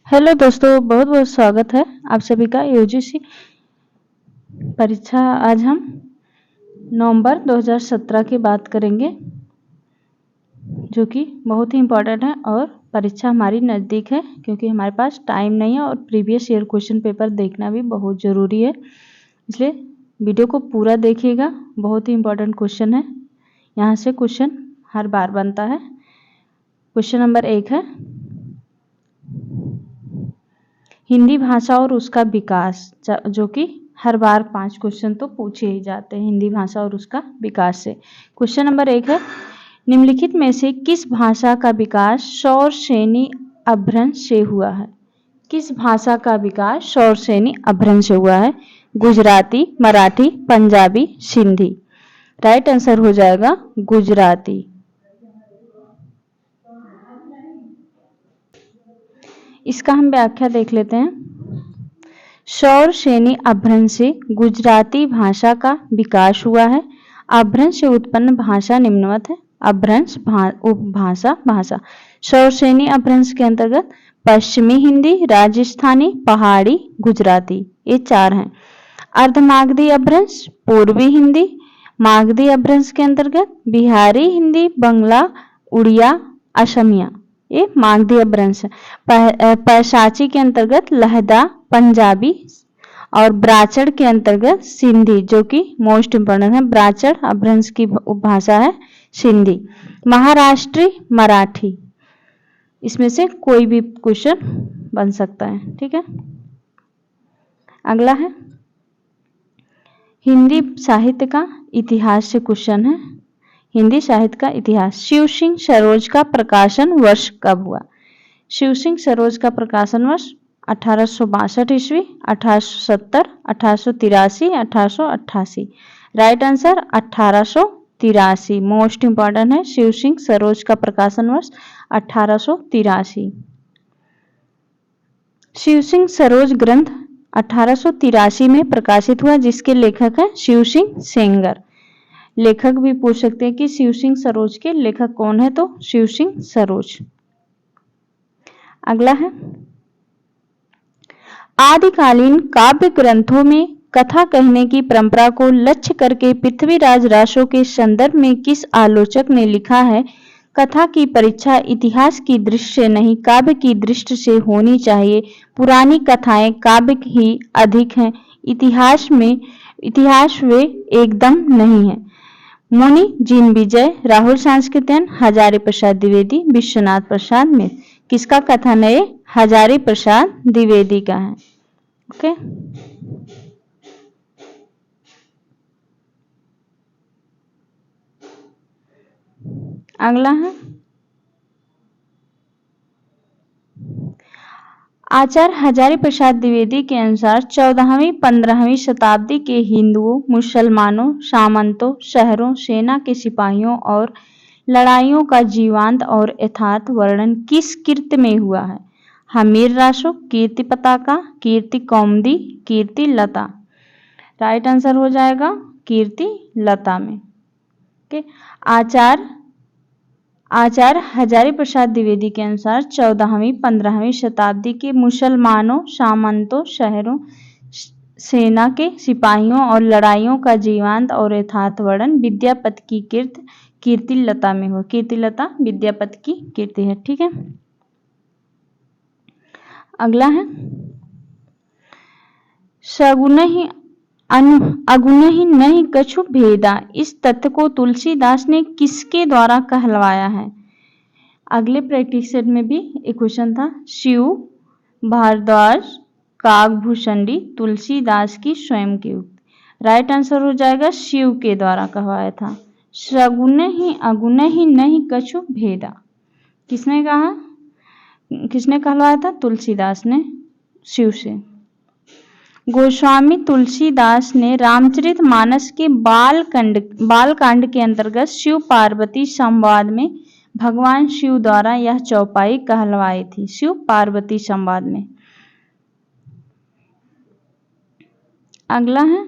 Hello दोस्तों, बहुत बहुत स्वागत है आप सभी का यूजीसी परीक्षा। आज हम नवंबर 2017 की बात करेंगे, जो कि बहुत ही इम्पोर्टेंट है और परीक्षा हमारी नज़दीक है क्योंकि हमारे पास टाइम नहीं है और प्रीवियस ईयर क्वेश्चन पेपर देखना भी बहुत ज़रूरी है। इसलिए वीडियो को पूरा देखिएगा, बहुत ही इम्पोर्टेंट क्वेश्चन है। यहाँ से क्वेश्चन हर बार बनता है। क्वेश्चन नंबर 1 है हिंदी भाषा और उसका विकास, जो कि हर बार 5 क्वेश्चन तो पूछे ही जाते हैं हिंदी भाषा और उसका विकास से। क्वेश्चन नंबर 1 है निम्नलिखित में से किस भाषा का विकास सौर श्रेणी अभ्रंश से हुआ है? किस भाषा का विकास सौर श्रेणी अभ्रंश से हुआ है? गुजराती, मराठी, पंजाबी, सिंधी। राइट आंसर हो जाएगा गुजराती। इसका हम व्याख्या देख लेते हैं। सौर श्रेणी अभ्रंश से गुजराती भाषा का विकास हुआ है। अभ्रंश से उत्पन्न भाषा निम्नवत है। अभ्रंश उपभाषा भाषा। सौर श्रेणी अभ्रंश के अंतर्गत पश्चिमी हिंदी, राजस्थानी, पहाड़ी, गुजराती, ये 4 हैं। अर्धमागधी अभ्रंश पूर्वी हिंदी। मागधी अभ्रंश के अंतर्गत बिहारी हिंदी, बंगला, उड़िया, असमिया, ये मागधी अभ्रंश है। पैशाची के अंतर्गत लहदा, पंजाबी और ब्राचड़ के अंतर्गत सिंधी, जो कि मोस्ट इंपोर्टेंट है। ब्राचड़ अभ्रंश की उपभाषा है सिंधी। महाराष्ट्री, मराठी, इसमें से कोई भी क्वेश्चन बन सकता है। ठीक है, अगला है हिंदी साहित्य का इतिहास से क्वेश्चन है। हिंदी साहित्य का इतिहास। शिव सिंह सरोज का प्रकाशन वर्ष कब हुआ? शिव सिंह सरोज का प्रकाशन वर्ष 1862 ईस्वी, 1870, 1883, 1888। Right answer 1883। मोस्ट इंपॉर्टेंट है। शिव सिंह सरोज का प्रकाशन वर्ष 1883। शिव सिंह सरोज ग्रंथ 1883 में प्रकाशित हुआ, जिसके लेखक हैं शिव सिंह सेंगर। लेखक भी पूछ सकते हैं कि शिव सिंह सरोज के लेखक कौन है, तो शिव सिंह सरोज। अगला है आदिकालीन काव्य ग्रंथों में कथा कहने की परंपरा को लक्ष्य करके पृथ्वीराज रासो के संदर्भ में किस आलोचक ने लिखा है? कथा की परीक्षा इतिहास की दृष्टि से नहीं, काव्य की दृष्टि से होनी चाहिए। पुरानी कथाएं काव्य ही अधिक हैं, इतिहास वे एकदम नहीं है। मुनि जीन विजय, राहुल सांस्कृत्यन, हजारी प्रसाद द्विवेदी, विश्वनाथ प्रसाद मिश्र। किसका कथन है? हजारी प्रसाद द्विवेदी का है। ओके, अगला है आचार्य हजारी प्रसाद द्विवेदी के अनुसार 14वीं-15वीं शताब्दी के हिंदुओं, मुसलमानों, सामंतों, शहरों, सेना के सिपाहियों और लड़ाइयों का जीवंत और यथार्थ वर्णन किस कृत्य में हुआ है? हमीर रासो, कीर्ति पताका, कीर्ति कौमुदी, कीर्ति लता। राइट आंसर हो जाएगा कीर्ति लता में। ओके, आचार्य हजारी प्रसाद द्विवेदी के अनुसार 14वीं-15वीं शताब्दी के मुसलमानों, सामंतों, शहरों, सेना के सिपाहियों और लड़ाइयों का जीवंत और यथार्थ वर्णन विद्यापति की कीर्ति लता में हुआ। कीर्ति लता विद्यापति की कीर्ति है। ठीक है, अगला है सगुन ही अगुण ही नहीं कछु भेदा, इस तथ्य को तुलसीदास ने किसके द्वारा कहलवाया है? अगले प्रैक्टिस सेट में भी एक क्वेश्चन था। शिव, भारद्वाज, काकभूषणी, तुलसीदास की स्वयं की उक्ति। राइट आंसर हो जाएगा शिव के द्वारा कहवाया था। सगुण ही अगुण ही नहीं कछु भेदा, किसने कहा? किसने कहलवाया था? तुलसीदास ने शिव से। गोस्वामी तुलसीदास ने रामचरितमानस के बालकांड के अंतर्गत शिव पार्वती संवाद में भगवान शिव द्वारा यह चौपाई कहलवाई थी। शिव पार्वती संवाद में। अगला है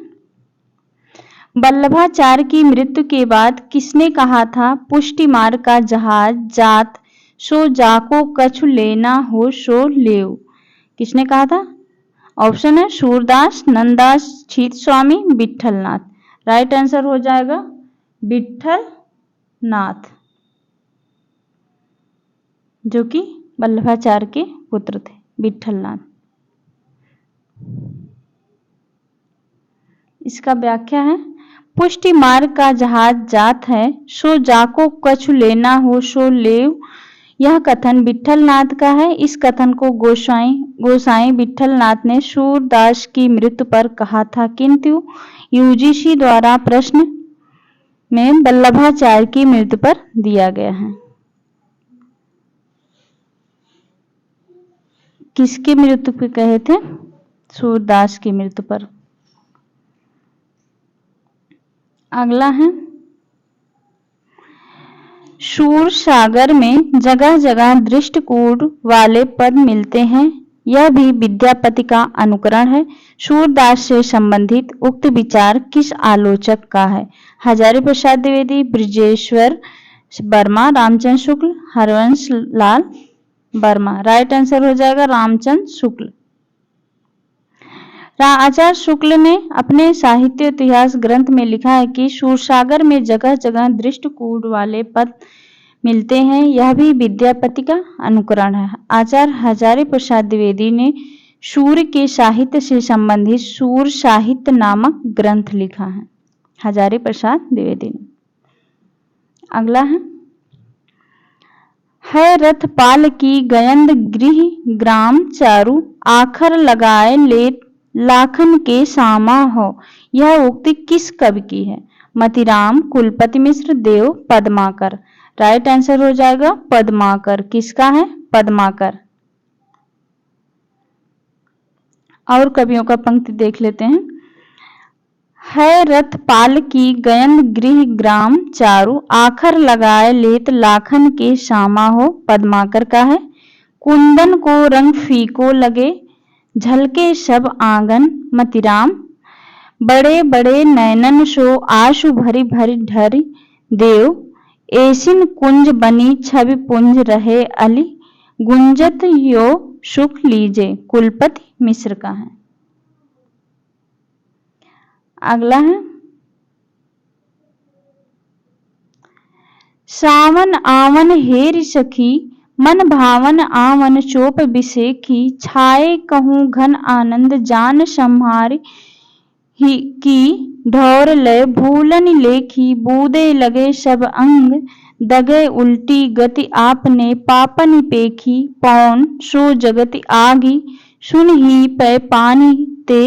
वल्लभाचार्य की मृत्यु के बाद किसने कहा था पुष्टि मार्ग का जहाज जात सो जाको कछु लेना हो सो लेव? किसने कहा था? ऑप्शन है सूरदास, नंददास, छीत स्वामी, विठलनाथ। राइट आंसर हो जाएगा विठलनाथ, जो कि वल्लभाचार्य के पुत्र थे, विठलनाथ। इसका व्याख्या है, पुष्टि मार्ग का जहाज जात है, सो जाको कछु लेना हो सो लेव। यह कथन विठलनाथ का है। इस कथन को गोसाई विठलनाथ ने सूरदास की मृत्यु पर कहा था, किंतु यूजीसी द्वारा प्रश्न में वल्लभाचार्य की मृत्यु पर दिया गया है। किसकी मृत्यु पर कहे थे? सूरदास की मृत्यु पर। अगला है, सूर सागर में जगह जगह दृष्टिकूट वाले पद मिलते हैं, यह भी विद्यापति का अनुकरण है। सूरदास से संबंधित उक्त विचार किस आलोचक का है? हजारी प्रसाद द्विवेदी, ब्रजेश्वर वर्मा, रामचंद्र शुक्ल, हरवंश लाल वर्मा। राइट आंसर हो जाएगा रामचंद्र शुक्ल। आचार्य शुक्ल ने अपने साहित्य इतिहास ग्रंथ में लिखा है कि सूरसागर में जगह जगह दृष्टिकूट वाले पद मिलते हैं, यह भी विद्यापति का अनुकरण है। आचार्य हजारी प्रसाद द्विवेदी ने सूर के साहित्य से संबंधित सूर साहित्य नामक ग्रंथ लिखा है, हजारी प्रसाद द्विवेदी ने। अगला है रथपाल की गयंद गृह ग्राम चारु, आखर लगाए ले लाखन के सामा हो। यह उक्ति किस कवि की है? मतिराम, कुलपति मिश्र, देव, पद्माकर। राइट आंसर हो जाएगा पद्माकर। किसका है? पद्माकर। और कवियों का पंक्ति देख लेते हैं। है रथपाल की गयंद गृह ग्राम चारु, आखर लगाए लेत लाखन के सामा हो। पद्माकर का है। कुंदन को रंग फीको लगे, झलके सब आंगन। मतिराम, बड़े बड़े नैनन सो आशु भरी भरी ढरी। देव, ऐसिन कुंज बनी छवि पुंज रहे अली, गुंजत यो सुख लीजे। कुलपति मिश्र का है। अगला है, सावन आवन हेरि सखी, मन भावन आवन चोप बिसेखी। छाए कहूँ घन आनंद जान सम्हारी, की ढौर लय भूलन लेखी। बूदे लगे सब अंग, दगे उल्टी गति आपने पापन पेखी। पौन सो जगति आगी, सुन ही पै पानी ते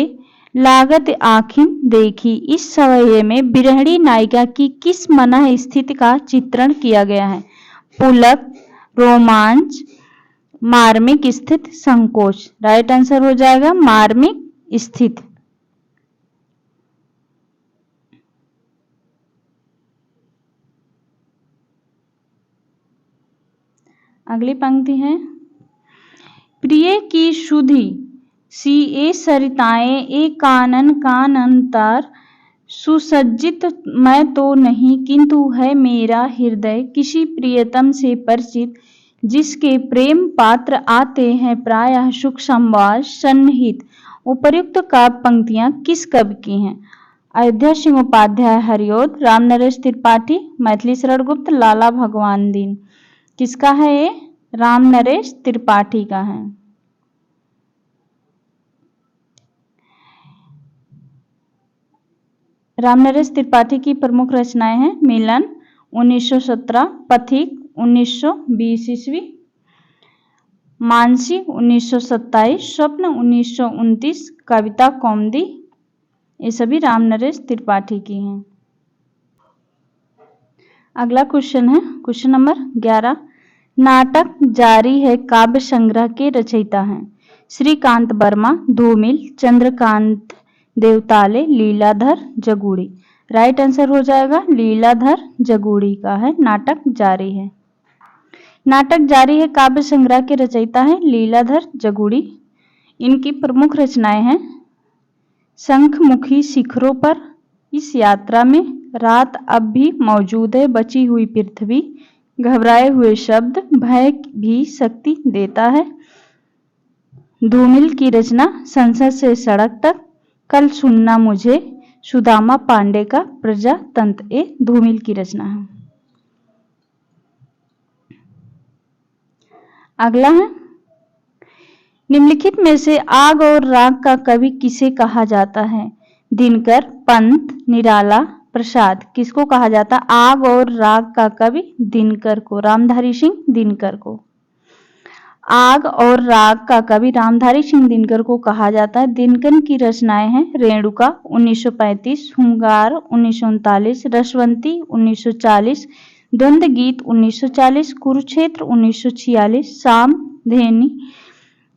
लागत आखिन देखी। इस सवये में बिरहणी नायिका की किस मनः स्थिति का चित्रण किया गया है? पुलक, रोमांच, मार्मिक स्थित, संकोच। राइट आंसर हो जाएगा मार्मिक स्थित। अगली पंक्ति है, प्रिय की सुधि सी ए सरिताएं, ए कानन काननतार। सुसज्जित मैं तो नहीं, किंतु है मेरा हृदय किसी प्रियतम से परिचित। जिसके प्रेम पात्र आते हैं प्रायः सुख संवाद सन्निहित। उपर्युक्त काव्य पंक्तियां किस कवि की हैं? अयोध्या सिंह उपाध्याय हरिओद, रामनरेश त्रिपाठी, मैथिली शरण गुप्त, लाला भगवान दीन। किसका है ये? रामनरेश त्रिपाठी का है। रामनरेश त्रिपाठी की प्रमुख रचनाएं हैं मिलन 1917, पथिक 1920 ईस्वी, मानसी 1927, स्वप्न 1929, कविता कौमुदी। ये सभी रामनरेश त्रिपाठी की हैं। अगला क्वेश्चन है क्वेश्चन नंबर 11। नाटक जारी है काव्य संग्रह के रचयिता हैं श्रीकांत वर्मा, धूमिल, चंद्रकांत देवताले, लीलाधर जगूड़ी। राइट आंसर हो जाएगा लीलाधर जगूड़ी का है नाटक जारी है। नाटक जारी है काव्य संग्रह के रचयिता हैं लीलाधर जगूड़ी। इनकी प्रमुख रचनाएं हैं शंखमुखी शिखरों पर, इस यात्रा में, रात अब भी मौजूद है, बची हुई पृथ्वी, घबराए हुए शब्द, भय भी शक्ति देता है, धूमिल की रचना संसद से सड़क तक, कल सुनना मुझे, सुदामा पांडे का प्रजातंत्र, ये धूमिल की रचना है। अगला है, निम्नलिखित में से आग और राग का कवि किसे कहा जाता है? दिनकर, पंत, निराला, प्रसाद। किसको कहा जाता? आग और राग का कवि दिनकर को, रामधारी सिंह दिनकर को। आग और राग का कवि रामधारी सिंह दिनकर को कहा जाता है। दिनकर की रचनाएं हैं रेणुका 1935, हुंगार 1939, रसवंती 1940, द्वंद्व गीत 1940, कुरुक्षेत्र 1946, सामधेनी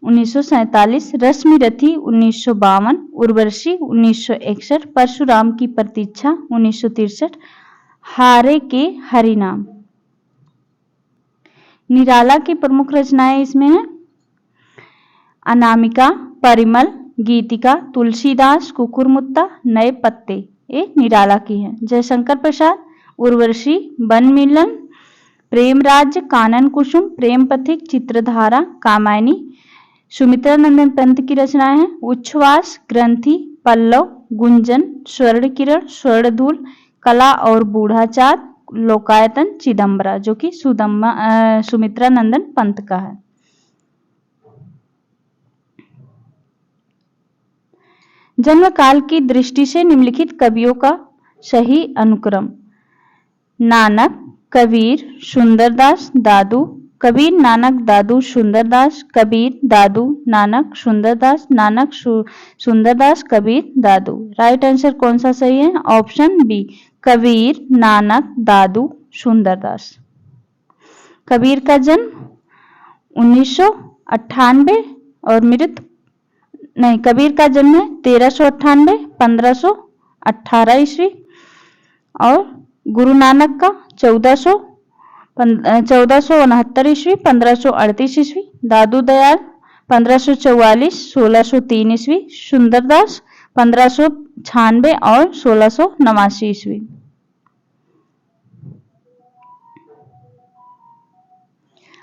1947, रश्मिरथी 1952, उर्वशी 1961, परशुराम की प्रतीक्षा 1963, हारे के हरिनाम। निराला की प्रमुख रचनाएं इसमें हैं अनामिका, परिमल, गीतिका, तुलसीदास, कुकुरमुत्ता, नए पत्ते, ये निराला की है। जयशंकर प्रसाद, उर्वशी, वन मिलन, प्रेम राज्य, कानन कुसुम, प्रेम पथिक, चित्रधारा, कामायनी। सुमित्रा नंदन पंत की रचनाएं हैं उच्छ्वास, ग्रंथि, पल्लव, गुंजन, स्वर्ण किरण, स्वर्णधूल, कला और बूढ़ाचार, लोकायतन, चिदंबरा, जो कि सुमित्रा नंदन पंत का है। जन्म काल की दृष्टि से निम्नलिखित कवियों का सही अनुक्रम: नानक, कबीर, सुंदरदास, दादू, कबीर, नानक, दादू, सुंदरदास, कबीर, दादू, नानक, सुंदरदास, नानक, सुंदरदास, कबीर, दादू। राइट आंसर कौन सा सही है? ऑप्शन बी, कबीर, नानक, दादू, सुंदरदास। कबीर का जन्म 1998 और मृत्यु कबीर का जन्म है 1398, 1518 ईस्वी, और गुरु नानक का 1469 ईस्वी, 1538 ईस्वी, दादू दयाल 1544, 1603 ईस्वी, सुंदरदास 1596 और 1689 ईस्वी।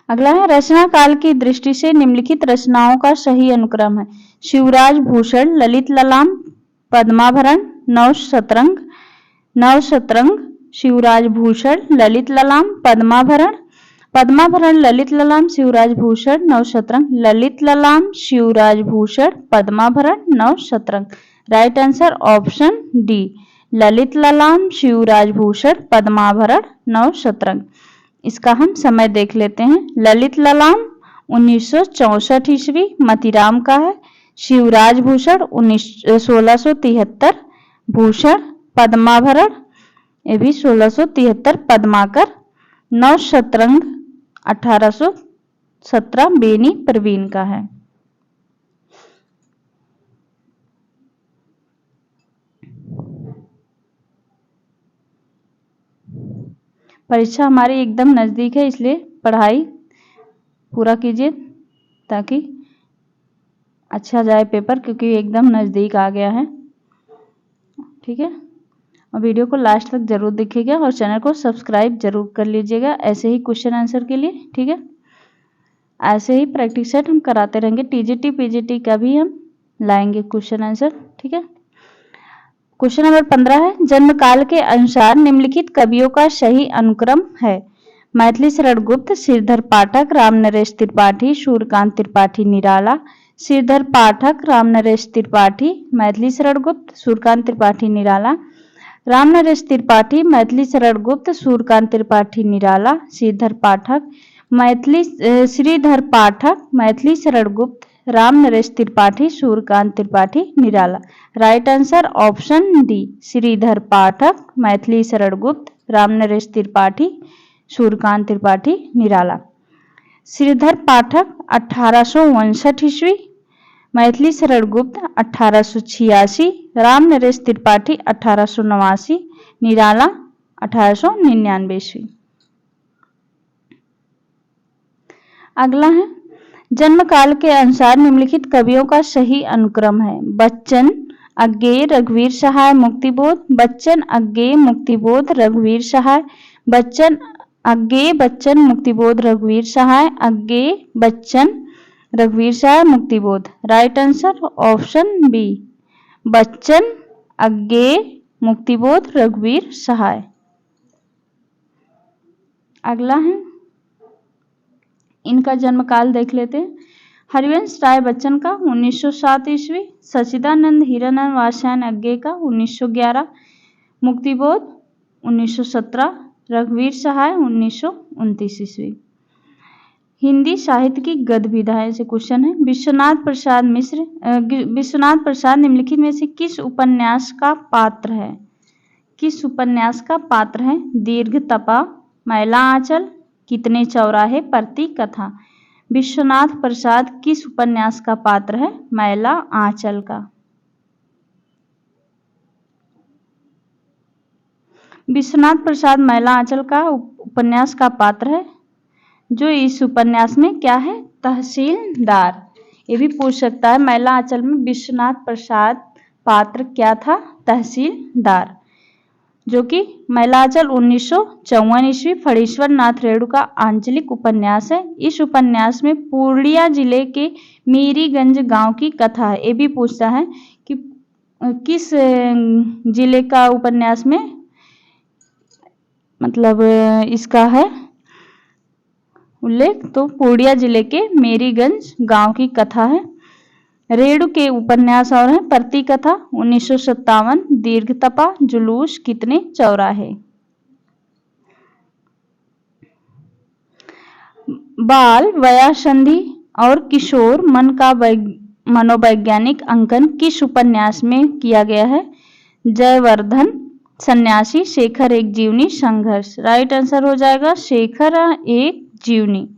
अगला है, रचना काल की दृष्टि से निम्नलिखित रचनाओं का सही अनुक्रम है: Shivraj Bhushan, Lalit Lalam, Padmabharan, Navshatrang. Navshatrang, Shivraj Bhushan, Lalit Lalam, Padmabharan. Padmabharan, Lalit Lalam, Shivraj Bhushan, Navshatrang. Lalit Lalam, Shivraj Bhushan, Padmabharan, Navshatrang. Right answer option D, Lalit Lalam, Shivraj Bhushan, Padmabharan, Navshatrang. इसका हम समय देख लेते हैं। ललित ललाम 1964 ईस्वी मतीराम का है। शिवराज भूषण 1673, भूषण पद्माभरण ये भी 1673, पद्माकर। नवशतरंग 1817 बेनी प्रवीण का है। परीक्षा हमारी एकदम नजदीक है, इसलिए पढ़ाई पूरा कीजिए ताकि अच्छा जाए पेपर, क्योंकि एकदम नजदीक आ गया है। ठीक है, और वीडियो को लास्ट तक जरूर देखिएगा और चैनल को सब्सक्राइब जरूर कर लीजिएगा ऐसे ही क्वेश्चन आंसर के लिए। ठीक है, ऐसे ही प्रैक्टिस सेट हम कराते रहेंगे। टीजीटी पीजीटी का भी हम लाएंगे क्वेश्चन आंसर। ठीक है, क्वेश्चन नंबर 15 है, जन्म काल के अनुसार निम्नलिखित कवियों का सही अनुक्रम है: मैथिली शरण गुप्त, श्रीधर पाठक, रामनरेश त्रिपाठी, सूर्यकांत त्रिपाठी, निराला। श्रीधर पाठक, रामनरेश त्रिपाठी, मैथिली शरण गुप्त, सूर्यकांत त्रिपाठी, निराला। रामनरेश त्रिपाठी, मैथिली शरण गुप्त, सूर्यकांत त्रिपाठी, निराला। श्रीधर पाठक, Shridhar Pathak, Maithili Sharan Gupt, Ramnaresh Tripathi, Suryakant Tripathi, Nirala. Right answer option D, Shridhar Pathak, Maithili Sharan Gupt, Ramnaresh Tripathi, Suryakant Tripathi, निराला। श्रीधर पाठक 1859 ईस्वी, मैथिली शरण गुप्त 1886, रामनरेश त्रिपाठी 1889, निराला 1899 ईस्वी। अगला है, जन्म काल के अनुसार निम्नलिखित कवियों का सही अनुक्रम है: बच्चन, अज्ञेय, रघुवीर सहाय, मुक्तिबोध। बच्चन, अज्ञेय, मुक्तिबोध, रघुवीर सहाय। बच्चन, अज्ञेय, बच्चन, मुक्तिबोध, रघुवीर सहाय। अज्ञेय, बच्चन, रघुवीर सहाय Muktibodh. Right answer option B, Bachchan अज्ञेय मुक्तिबोध रघुवीर सहाय। अगला है, इनका जन्म काल देख लेते हैं। हरिवंश राय बच्चन का 1907 ईस्वी, सच्चिदानंद हीरानंद वात्स्यायन अज्ञेय का 1911, मुक्तिबोध 1917, रघुवीर सहाय 1929 ईस्वी। हिंदी साहित्य की गद्य विधाएं से क्वेश्चन है। विश्वनाथ प्रसाद निम्नलिखित में से किस उपन्यास का पात्र है? किस उपन्यास का पात्र है? दीर्घ तपा, मैला आंचल, कितने चौराहे, प्रति कथा। विश्वनाथ प्रसाद किस उपन्यास का पात्र है? मैला आंचल का। विश्वनाथ प्रसाद मैला आंचल का उपन्यास का पात्र है, जो इस उपन्यास में क्या है? तहसीलदार। ये भी पूछ सकता है, मैला आंचल में विश्वनाथ प्रसाद पात्र क्या था? तहसीलदार, जो कि मैला आंचल 1954 ईस्वी फणीश्वर नाथ रेणु का आंचलिक उपन्यास है। इस उपन्यास में पूर्णिया जिले के मीरीगंज गांव की कथा है। ये भी पूछता है कि किस जिले का उपन्यास में मतलब इसका है उल्लेख, तो पूर्णिया जिले के मेरीगंज गांव की कथा है। रेणु के उपन्यास और हैं प्रति कथा 1957, दीर्घ तपा, जुलूस, कितने चौराहे। बाल वयासंधि और किशोर मन का मनोवैज्ञानिक अंकन किस उपन्यास में किया गया है? जयवर्धन सन्यासी, शेखर एक जीवनी, संघर्ष। राइट आंसर हो जाएगा शेखर एक जीवनी।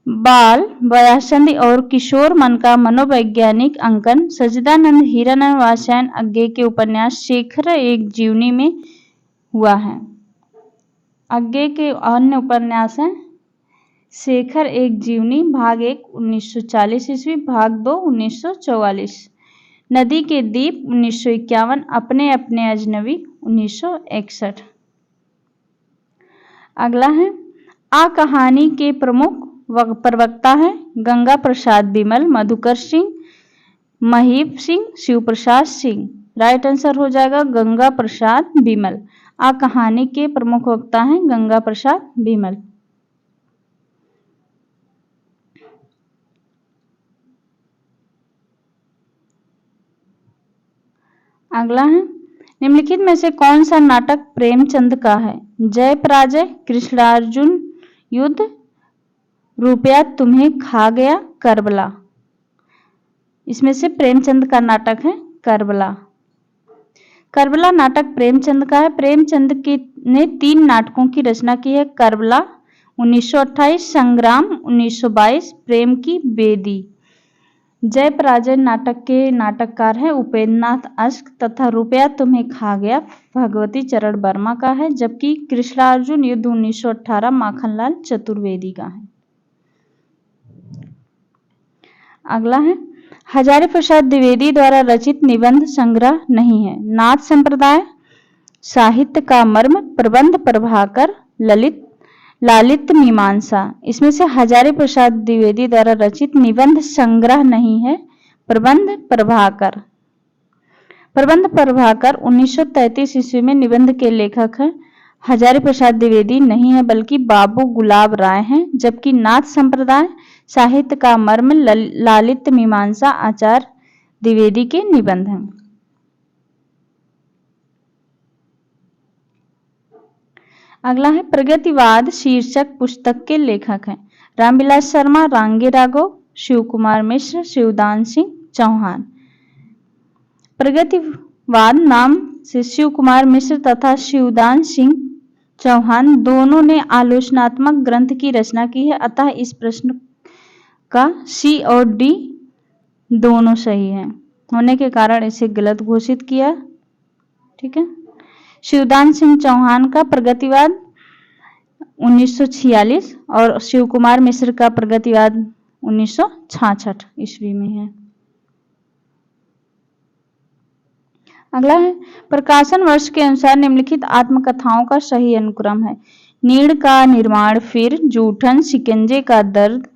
बाल वयासंधि और किशोर मन का मनोवैज्ञानिक अंकन सच्चिदानंद हीरानंद वात्स्यायन अज्ञेय के उपन्यास शेखर एक जीवनी में हुआ है। अज्ञेय के अन्य उपन्यास हैं शेखर एक जीवनी भाग 1 1940 ईस्वी, भाग 2 1944, नदी के दीप 1951, अपने अपने अजनबी 1961। अगला है, आ कहानी के प्रमुख प्रवक्ता हैं गंगा प्रसाद बिमल, मधुकर सिंह, महीप सिंह, शिव प्रसाद सिंह। राइट आंसर हो जाएगा गंगा प्रसाद बिमल। आ कहानी के प्रमुख वक्ता हैं गंगा प्रसाद बिमल। अगला है, निम्नलिखित में से कौन सा नाटक प्रेमचंद का है? जय पराजय, कृष्णार्जुन युद्ध, रुपया तुम्हें खा गया, करबला। इसमें से प्रेमचंद का नाटक है करबला। करबला नाटक प्रेमचंद का है। प्रेमचंद ने 3 नाटकों की रचना की है। करबला 1928, संग्राम 1922, प्रेम की बेदी। जय पराजय नाटक के नाटककार हैं उपेंद्रनाथ अश्क तथा रुपया तुम्हें खा गया भगवती चरण वर्मा का है, जबकि कृष्णार्जुन युद्ध 1918 माखनलाल चतुर्वेदी का है। अगला है, हजारी प्रसाद द्विवेदी द्वारा रचित निबंध संग्रह नहीं है। नाथ संप्रदाय, साहित्य का मर्म, प्रबंध प्रभाकर, लालित मीमांसा। इसमें से हजारी प्रसाद द्विवेदी द्वारा रचित निबंध संग्रह नहीं है। प्रबंध प्रभाकर। प्रबंध प्रभाकर 1933 ईस्वी में निबंध के लेखक हैं। हजारी प्रसाद द्विवेदी नहीं है बल्कि बाबू गुलाब राय हैं, जबकि नाथ संप्रदाय, साहित्य का मर्म, लालित मीमांसा आचार्य द्विवेदी के निबंध हैं। अगला है, प्रगतिवाद शीर्षक पुस्तक के लेखक हैं रामविलास शर्मा, रांगे राघव, शिव कुमार मिश्र, शिवदान सिंह चौहान। प्रगतिवाद नाम से शिव कुमार मिश्र तथा शिवदान सिंह चौहान दोनों ने आलोचनात्मक ग्रंथ की रचना की है, अतः इस प्रश्न का सी और डी दोनों सही है होने के कारण इसे गलत घोषित किया। ठीक है, शिवदान सिंह चौहान का प्रगतिवाद 1946 और शिव कुमार मिश्र का प्रगतिवाद 1966 ईस्वी में है। अगला है, प्रकाशन वर्ष के अनुसार निम्नलिखित आत्मकथाओं का सही अनुक्रम है। नीड़ का निर्माण, फिर, जूठन, शिकंजे का दर्द,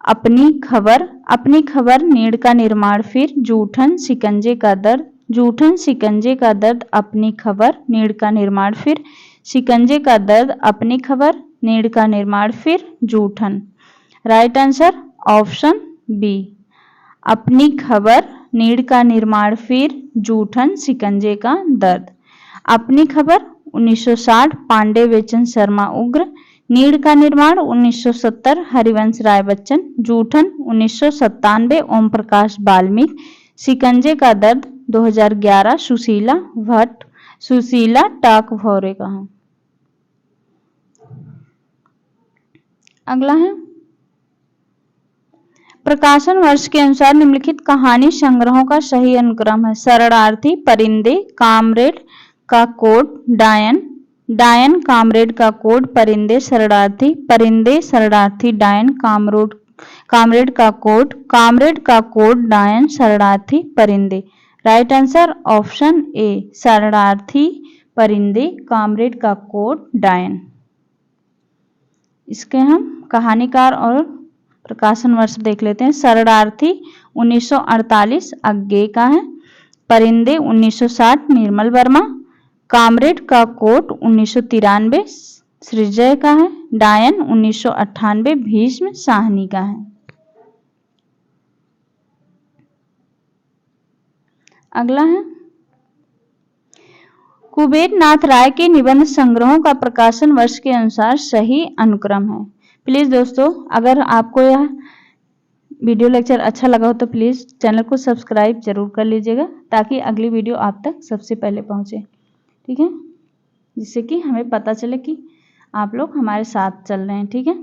अपनी खबर नीड़ का निर्माण फिर जूठन शिकंजे का दर्द, जूठन शिकंजे का दर्द अपनी खबर नीड़ का निर्माण फिर शिकंजे का दर्द अपनी खबर नीड़ का निर्माण फिर जूठन। राइट आंसर ऑप्शन बी, अपनी खबर नीड़ का निर्माण फिर जूठन शिकंजे का दर्द। अपनी खबर 1960 पांडे बेचन शर्मा उग्र, नीड़ का निर्माण 1970 हरिवंश राय बच्चन, जूठन 1997 ओम प्रकाश वाल्मीकि, शिकंजे का दर्द 2011 सुशीला भट्ट, सुशीला टाकभौरे का है। अगला है प्रकाशन वर्ष के अनुसार निम्नलिखित कहानी संग्रहों का सही अनुक्रम है। शरणार्थी, परिंदे, कामरेड का कोड, डायन, डायन कामरेड का कोड, परिंदे शरणार्थी, परिंदे शरणार्थी डायन कामरेड का कोड डायन शरणार्थी परिंदे। राइट आंसर ऑप्शन ए, शरणार्थी परिंदे कामरेड का कोड डायन। इसके हम कहानीकार और प्रकाशन वर्ष देख लेते हैं। शरणार्थी 1948 अज्ञे का है, परिंदे 1960 निर्मल वर्मा, कामरेड का कोट 1993 सृजय का है, डायन 1998 भीष्म साहनी का है। अगला है कुबेर नाथ राय के निबंध संग्रहों का प्रकाशन वर्ष के अनुसार सही अनुक्रम है। प्लीज दोस्तों, अगर आपको यह वीडियो लेक्चर अच्छा लगा हो तो प्लीज चैनल को सब्सक्राइब जरूर कर लीजिएगा ताकि अगली वीडियो आप तक सबसे पहले पहुंचे, ठीक है, जिससे कि हमें पता चले कि आप लोग हमारे साथ चल रहे हैं, ठीक है।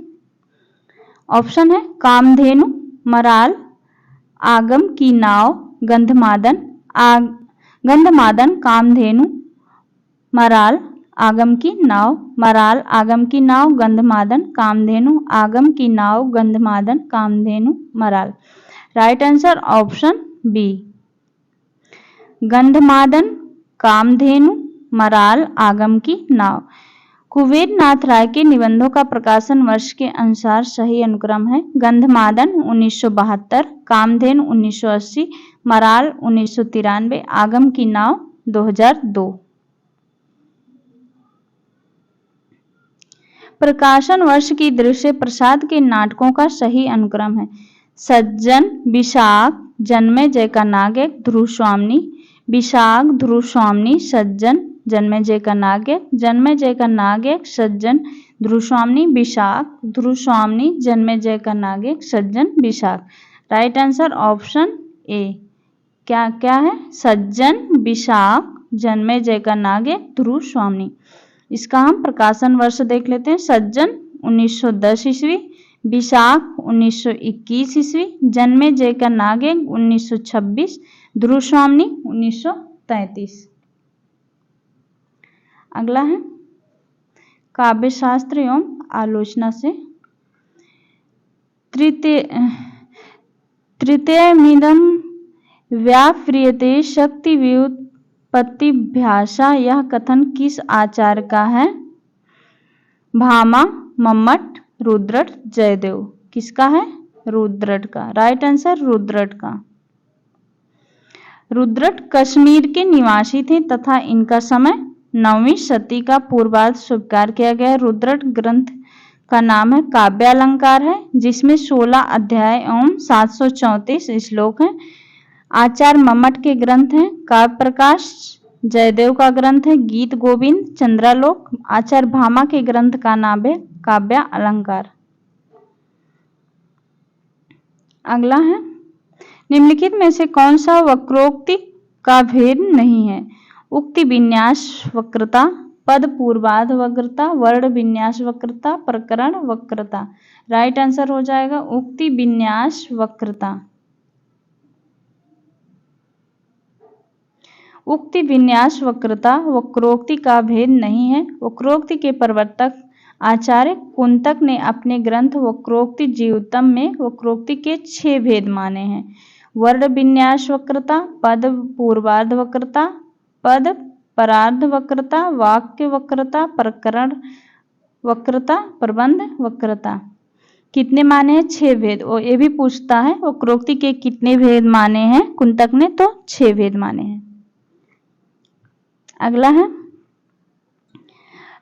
ऑप्शन है कामधेनु, मराल, आगम की नाव, गंधमादन, गंधमादन, कामधेनु, मराल, आगम की नाव, moral, Agam ki Naav, Gandhamadan, Kamdhenu, Agam ki Naav, Gandhamadan, Kamdhenu, Maral. Right answer option B, Gandhamadan, Kamdhenu, Maral, Agam ki नाव। कुबेर नाथ राय के निबंधों का प्रकाशन वर्ष के अनुसार सही अनुक्रम है। गंधमादन 1972, कामधेनु 1980, मराल 1993, आगम की नाव 2002। प्रकाशन वर्ष की दृश्य प्रसाद के नाटकों का सही अनुक्रम है। सज्जन, विशाख, जन्मेजय का नागयक, ध्रुव स्वामिनी, विशाख, ध्रुव स्वामिनी, सज्जन, जन्मेजय का नागयक, जन्मेजय का नागयक, सज्जन, ध्रुव स्वामिनी, विशाख, ध्रुव स्वामिनी, जन्मेजय का नागयक, सज्जन, Vishakh. Right answer option A, क्या क्या है, सज्जन, विशाख, जन्मेजय का नागयक, ध्रुव स्वामिनी। इसका हम प्रकाशन वर्ष देख लेते हैं। सज्जन 1910 ईस्वी, विशाख 1921 ईस्वी, जन्मेजय का नागयक 1926, ध्रुव स्वामिनी 1933। अगला है काव्य शास्त्र एवं आलोचना से तृतीयमिदं व्याप्रियते शक्ति व्युत्पत्तिभ्यासा, यह कथन किस आचार्य का है? भामा, मम्मट, रुद्रट, जयदेव। किसका है? रुद्रट का। राइट आंसर रुद्रट का। रुद्रट कश्मीर के निवासी थे तथा इनका समय 9वीं शती का पूर्वार्ध स्वीकार किया गया। रुद्रट ग्रंथ का नाम है काव्य अलंकार है, जिसमें 16 अध्याय एवं 734 श्लोक हैं। आचार्य मम्मट के ग्रंथ हैं काव्य प्रकाश, जयदेव का ग्रंथ है गीत गोविंद, चंद्रालोक। आचार्य भामा के ग्रंथ का नाम है काव्य अलंकार। अगला है निम्नलिखित में से कौन सा वक्रोक्ति का भेद नहीं है? उक्ति विन्यास वक्रता, पद पूर्वार्ध वक्रता, वर्ण विन्यास वक्रता, प्रकरण वक्रता। राइट आंसर हो जाएगा उक्ति विन्यास वक्रता। उक्ति विन्यास वक्रता वक्रोक्ति का भेद नहीं है। वक्रोक्ति के प्रवर्तक आचार्य कुंतक ने अपने ग्रंथ वक्रोक्ति जीवोत्तम में वक्रोक्ति के 6 भेद माने हैं। वर्ण विन्यास वक्रता, पद पूर्वार्ध वक्रता, पद परार्ध वक्रता, वाक्य वक्रता, प्रकरण वक्रता, प्रबंध वक्रता। कितने माने हैं? 6 भेद। वो ये भी पूछता है वक्रोक्ति के कितने भेद माने हैं कुंतक ने, तो 6 भेद माने हैं। अगला है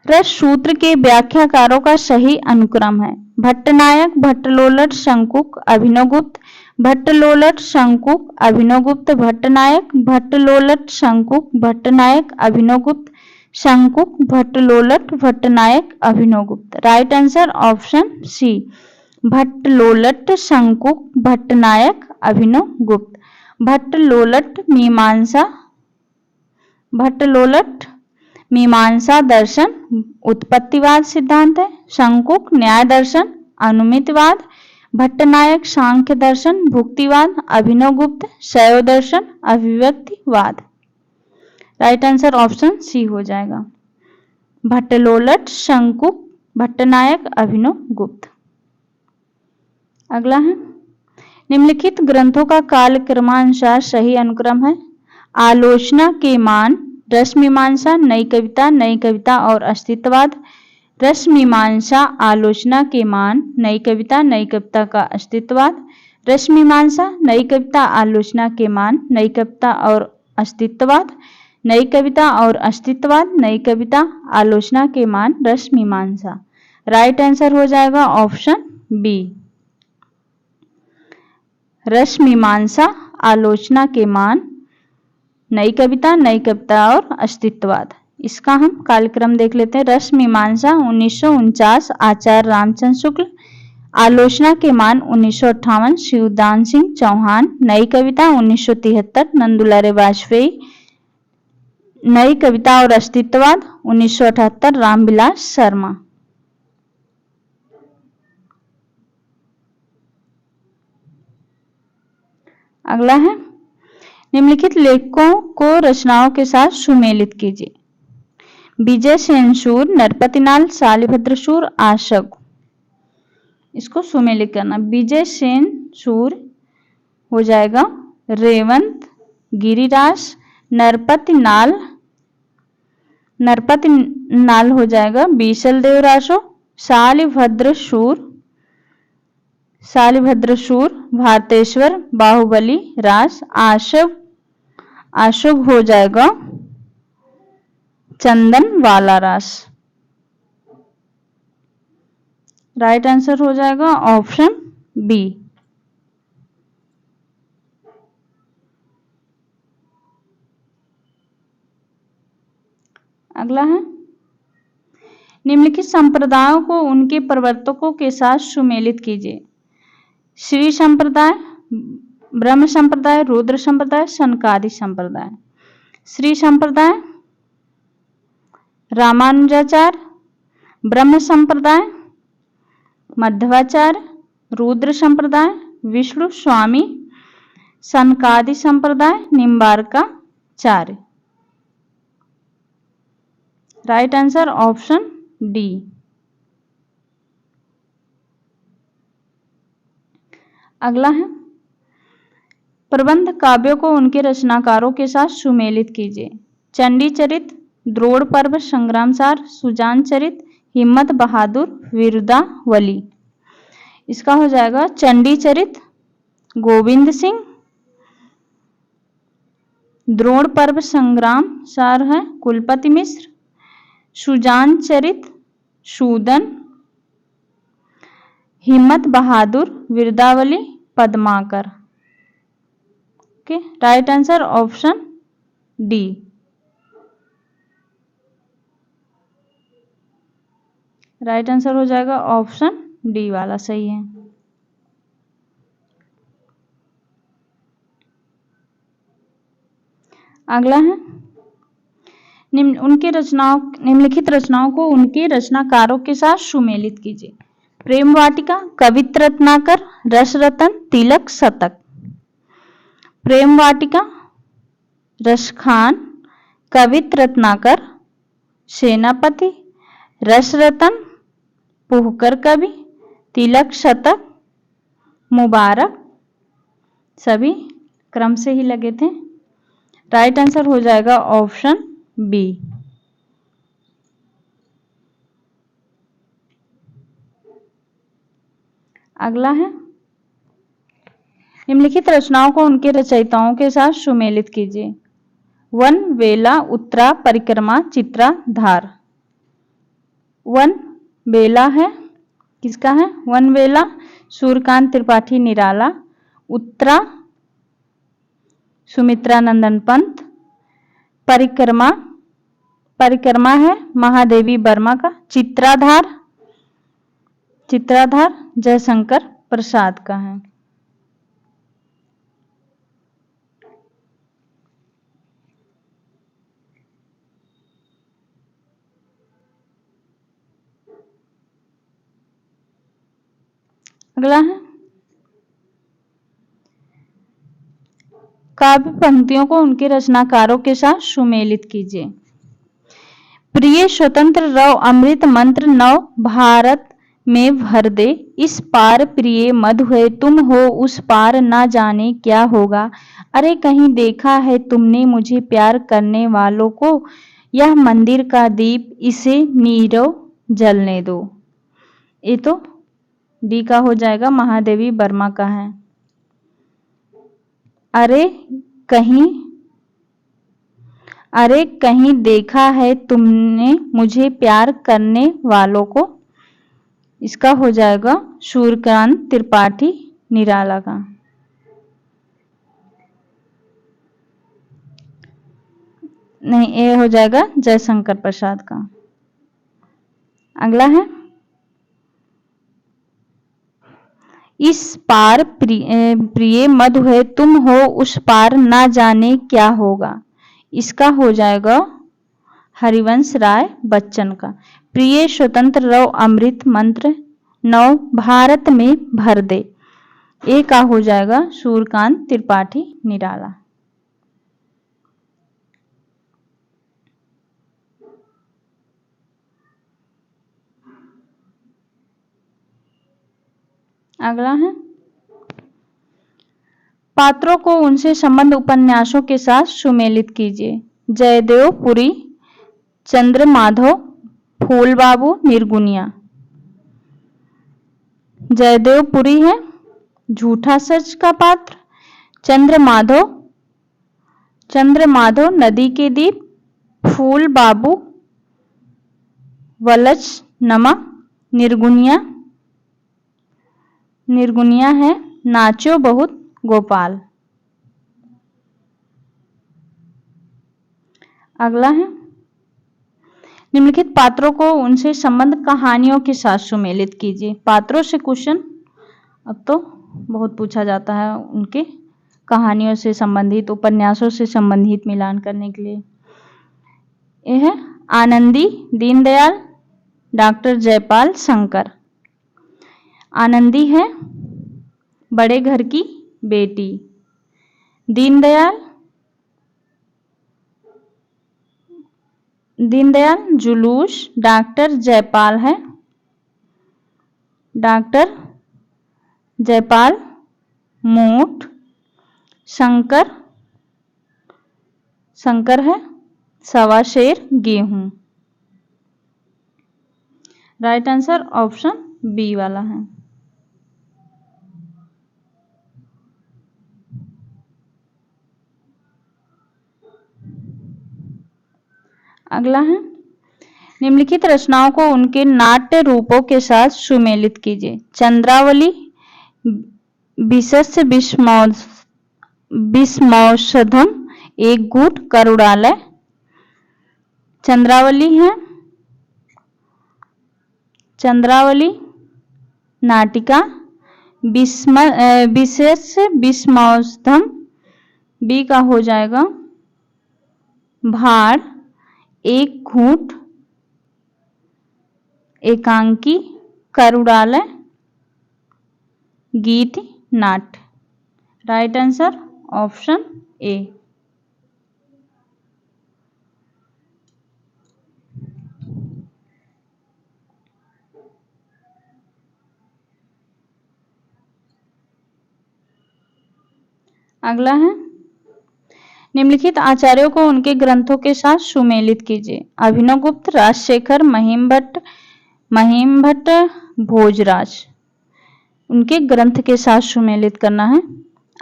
रस सूत्र के व्याख्याकारों का सही अनुक्रम है। Bhattanayak, Bhattalollat, Shankuk, Abhinavgupta, Bhattalollat, Shankuk, Abhinavgupta, Bhattanayak, Bhattalollat, Shankuk, Bhattanayak, Abhinavgupta, Shankuk, Bhattalollat, Bhattanayak, Abhinavgupta. Right answer option C, Bhattalollat, Shankuk, Bhattanayak, Abhinavgupta. Bhattalollat Mimamsa दर्शन उत्पत्तिवाद सिद्धांत है। शंकुक न्याय दर्शन अनुमितवाद, भट्टनायक सांख्य दर्शन भुक्तिवाद, अभिनवगुप्त शैव दर्शन अभिव्यक्तिवाद। राइट आंसर ऑप्शन सी हो जाएगा, भट्टलोलट, शंकुक, भट्टनायक, अभिनवगुप्त। अगला है निम्नलिखित ग्रंथों का काल क्रमानुसार सही अनुक्रम है। आलोचना के मान, रसमीमांसा, नई कविता और अस्तित्ववाद। रसमीमांसा, आलोचना के मान, नई कविता का अस्तित्ववाद। रसमीमांसा, नई कविता, आलोचना के मान, नई कविता और अस्तित्ववाद। नई कविता और अस्तित्ववाद, नई कविता, आलोचना के मान, रसमीमांसा। राइट आंसर हो जाएगा ऑप्शन बी, रसमीमांसा, आलोचना के मान, नई कविता और अस्तित्ववाद। इसका हम कालक्रम देख लेते हैं। रसमीमांसा 1949 आचार्य रामचंद्र शुक्ल, आलोचना के मान 1958 शिवदान सिंह चौहान, नई कविता 1973 नंदुलारे वाजपेयी, नई कविता और अस्तित्ववाद 1978 रामविलास शर्मा। अगला है निम्नलिखित लेखकों को रचनाओं के साथ सुमेलित कीजिए। विजय सेनसूर, नरपतिनाल, शालिभद्रसूर, आशग। इसको सुमेलित करना। विजय सेनसूर हो जाएगा रेवंत, गिरिराज, नरपतिनाल हो जाएगा बीसल देव रासो, शालिभद्रसूर भारतेश्वर बाहुबली रास, आशुभ हो जाएगा चंदन वाला रास। राइट आंसर हो जाएगा ऑप्शन बी। अगला है निम्नलिखित संप्रदायों को उनके प्रवर्तकों के साथ सुमेलित कीजिए। श्री संप्रदाय, ब्रह्म संप्रदाय, रुद्र संप्रदाय, सनकादि संप्रदाय। श्री संप्रदाय रामानुजाचार्य, ब्रह्म संप्रदाय मध्वाचार्य, रुद्र संप्रदाय विष्णु स्वामी, सनकादि संप्रदाय Nimbarkacharya. Right answer option D. अगला है प्रबंध काव्यों को उनके रचनाकारों के साथ सुमेलित कीजिए। चंडी चरित, द्रोण पर्व, संग्राम सार, सुजान चरित, हिम्मत बहादुर, विरुदावली। इसका हो जाएगा चंडी चरित गोविंद सिंह, द्रोण पर्व संग्राम सार है कुलपति मिश्र, Sujan Charit Sudan, Himmat Bahadur, Virudavali Padmakar. Okay, right answer option D. Right answer हो जाएगा ऑप्शन डी वाला सही है। अगला है निम्नलिखित रचनाओं को उनके रचनाकारों के साथ सुमेलित कीजिए। प्रेम वाटिका, कवित्र रत्नाकर, रस रतन, तिलक शतक। प्रेम वाटिका रसखान, कवित्र रत्नाकर सेनापति, रस रतन पुहकर कवि, तिलक शतक मुबारक। सभी क्रम से ही लगे थे। राइट आंसर हो जाएगा ऑप्शन बी। अगला है, निम्नलिखित रचनाओं को उनके रचयिताओं के साथ सुमेलित कीजिए। वन, वेला, उत्तरा, परिक्रमा, चित्रा, धार। वन वेला है, किसका है? वन वेला सूर्यकांत त्रिपाठी निराला। उत्तरा सुमित्रा नंदन पंत। परिक्रमा, परिक्रमा है महादेवी वर्मा का। चित्राधार, चित्राधार जयशंकर प्रसाद का है। अगला है, काव्य पंक्तियों को उनके रचनाकारों के साथ सुमेलित कीजिए। प्रिय स्वतंत्र रव अमृत मंत्र नव भारत में भर दे, इस पार प्रिय मधु है तुम हो उस पार ना जाने क्या होगा। अरे कहीं देखा है तुमने मुझे प्यार करने वालों को, यह मंदिर का दीप इसे नीरव जलने दो। ये तो डी का हो जाएगा, महादेवी वर्मा का है। अरे कहीं देखा है तुमने मुझे प्यार करने वालों को, इसका हो जाएगा सूर्यकांत त्रिपाठी निराला का। नहीं, ये हो जाएगा जयशंकर प्रसाद का। अगला है, इस पार प्रिय मधु है तुम हो उस पार ना जाने क्या होगा, इसका हो जाएगा हरिवंश राय बच्चन का। प्रिय स्वतंत्र रव अमृत मंत्र नव भारत में भर दे, ए का हो जाएगा सूर्यकांत त्रिपाठी निराला। अगला है, पात्रों को उनसे संबंध उपन्यासों के साथ सुमेलित कीजिए। जयदेव पुरी, चंद्र माधव, फूल बाबू, निर्गुनिया। जयदेव पुरी है झूठा सच का पात्र। चंद्र माधव नदी के दीप। फूल बाबू वलच नमा। निर्गुनिया है नाचो बहुत गोपाल। अगला है, निम्नलिखित पात्रों को उनसे संबंध कहानियों के साथ सुमेलित कीजिए। पात्रों से क्वेश्चन अब तो बहुत पूछा जाता है, उनके कहानियों से संबंधित, उपन्यासों से संबंधित मिलान करने के लिए। यह है आनंदी दीनदयाल, डॉक्टर जयपाल शंकर। आनंदी है बड़े घर की बेटी। दीनदयाल जुलूस, डॉक्टर जयपाल है। डॉक्टर जयपाल मूठ। शंकर है सवा शेर गेहूं। राइट आंसर ऑप्शन बी वाला है। अगला है, निम्नलिखित रचनाओं को उनके नाट्य रूपों के साथ सुमेलित कीजिए। चंद्रावली, विशस्य विस्मौषधम, एक गुट, करुणालय। चंद्रावली है चंद्रावली नाटिका। विशस्य विस्मौषधम, बी का हो जाएगा भाड़। एक घूंट, एकांकी, करुणालय, गीत नाट्य। Right answer option A. अगला है, निम्नलिखित आचार्यों को उनके ग्रंथों के साथ सुमेलित कीजिए। अभिनवगुप्त, राजशेखर, महिम भट्ट, भोजराज। उनके ग्रंथ के साथ सुमेलित करना है।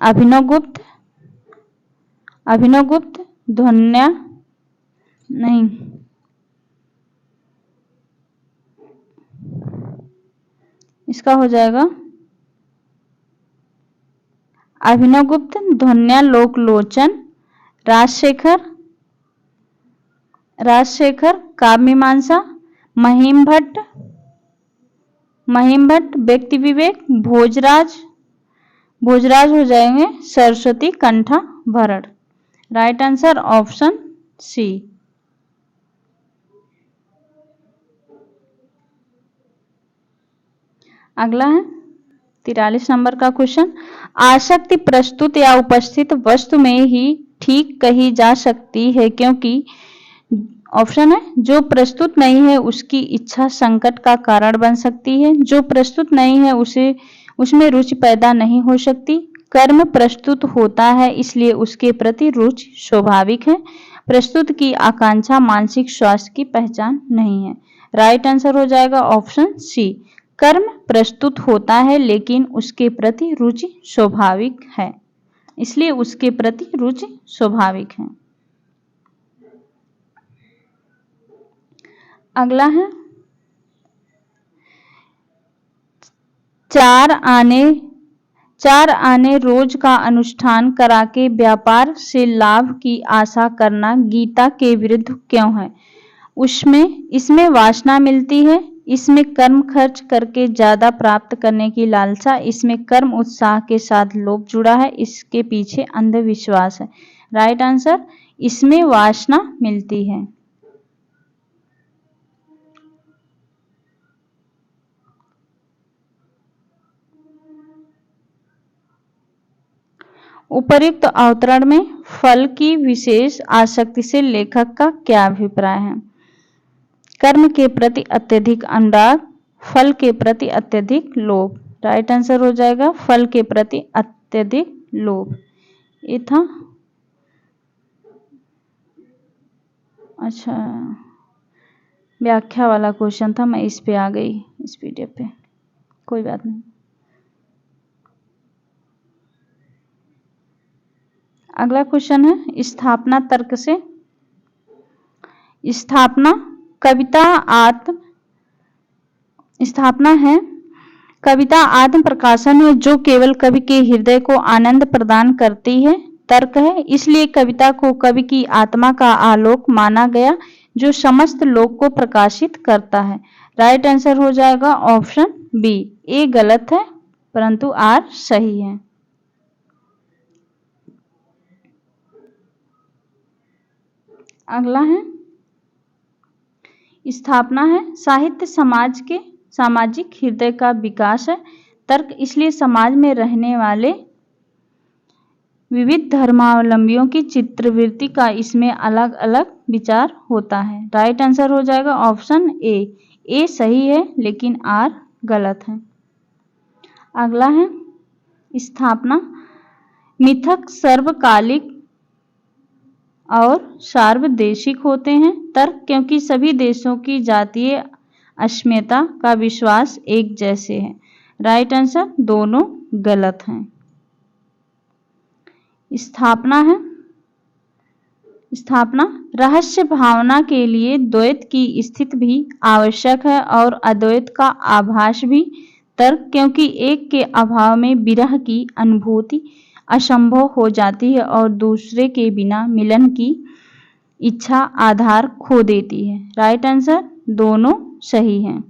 अभिनवगुप्त, अभिनवगुप्त, ध्वन्या नहीं, इसका हो जाएगा अभिनवगुप्त, ध्वन्यालोकलोचन, राजशेखर, राजशेखर काव्यमीमांसा, महिम भट्ट, महिम भट्ट व्यक्ति विवेक, भोजराज, भोजराज हो जाएंगे Saraswati Kanthabharan. Right answer option C. अगला है 43 नंबर का क्वेश्चन। आसक्ति प्रस्तुत या उपस्थित वस्तु में ही ठीक कही जा सकती है क्योंकि ऑप्शन है जो प्रस्तुत नहीं है उसकी इच्छा संकट का कारण बन सकती है, जो प्रस्तुत नहीं है उसे उसमें रुचि पैदा नहीं हो सकती, कर्म प्रस्तुत होता है इसलिए उसके प्रति रुचि स्वाभाविक है, प्रस्तुत की आकांक्षा मानसिक स्वास्थ्य की पहचान नहीं है। राइट आंसर हो जाएगा ऑप्शन सी। कर्म प्रस्तुत होता है लेकिन उसके प्रति रुचि स्वाभाविक है, इसलिए उसके प्रति रुचि स्वाभाविक है। अगला है चार आने रोज का अनुष्ठान करा के व्यापार से लाभ की आशा करना गीता के विरुद्ध क्यों है? इसमें वासना मिलती है, इसमें कर्म खर्च करके ज्यादा प्राप्त करने की लालसा, इसमें कर्म उत्साह के साथ लोभ जुड़ा है, इसके पीछे अंधविश्वास है। राइट आंसर इसमें वासना मिलती है। उपर्युक्त अवतरण में फल की विशेष आसक्ति से लेखक का क्या अभिप्राय है? कर्म के प्रति अत्यधिक अनुराग, फल के प्रति अत्यधिक लोभ। राइट आंसर हो जाएगा फल के प्रति अत्यधिक लोभ। ये था अच्छा व्याख्या वाला क्वेश्चन था, मैं इस पे आ गई इस पीडीएफ पे, कोई बात नहीं। अगला क्वेश्चन है स्थापना तर्क से। स्थापना है कविता आत्म प्रकाशन है जो केवल कवि के हृदय को आनंद प्रदान करती है। तर्क है इसलिए कविता को कवि की आत्मा का आलोक माना गया जो समस्त लोक को प्रकाशित करता है। राइट आंसर हो जाएगा ऑप्शन बी। ए गलत है परंतु आर सही है। अगला है स्थापना है साहित्य समाज के सामाजिक हृदय का विकास है। तर्क इसलिए समाज में रहने वाले विविध धर्मावलंबियों की चित्रवृत्ति का इसमें अलग अलग विचार होता है। राइट आंसर हो जाएगा ऑप्शन ए। ए सही है लेकिन आर गलत है। अगला है स्थापना मिथक सर्वकालिक और सार्वदेशिक होते हैं। तर्क क्योंकि सभी देशों की जातीय अस्मिता का विश्वास एक जैसे है। राइट आंसर दोनों गलत हैं। स्थापना रहस्य भावना के लिए द्वैत की स्थिति भी आवश्यक है और अद्वैत का आभास भी। तर्क क्योंकि एक के अभाव में विरह की अनुभूति असंभव हो जाती है और दूसरे के बिना मिलन की इच्छा आधार खो देती है। राइट आंसर दोनों सही हैं।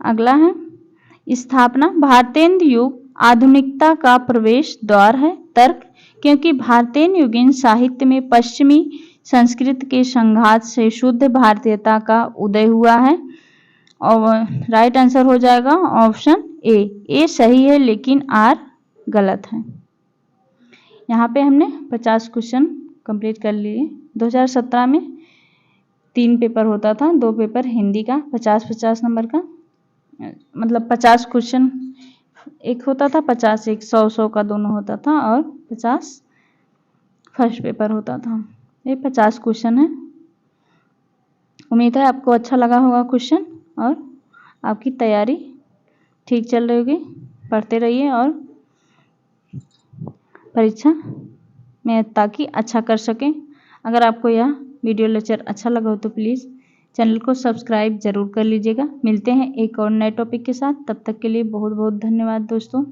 अगला है स्थापना भारतेंद्र युग आधुनिकता का प्रवेश द्वार है। तर्क क्योंकि भारतेंद्र युगीन साहित्य में पश्चिमी संस्कृति के संघात से शुद्ध भारतीयता का उदय हुआ है। और राइट आंसर हो जाएगा ऑप्शन ए। ए सही है लेकिन आर गलत है। यहाँ पे हमने 50 क्वेश्चन कंप्लीट कर लिए। 2017 में 3 पेपर होता था, 2 पेपर हिंदी का 50-50 नंबर का, मतलब 50 क्वेश्चन एक होता था, 50 एक 100-100 का दोनों होता था और 50 फर्स्ट पेपर होता था। ये 50 क्वेश्चन है। उम्मीद है आपको अच्छा लगा होगा क्वेश्चन और आपकी तैयारी ठीक चल रही होगी, पढ़ते रहिए और परीक्षा में ताकि अच्छा कर सकें। अगर आपको यह वीडियो लेक्चर अच्छा लगा हो तो प्लीज़ चैनल को सब्सक्राइब ज़रूर कर लीजिएगा। मिलते हैं एक और नए टॉपिक के साथ, तब तक के लिए बहुत बहुत धन्यवाद दोस्तों।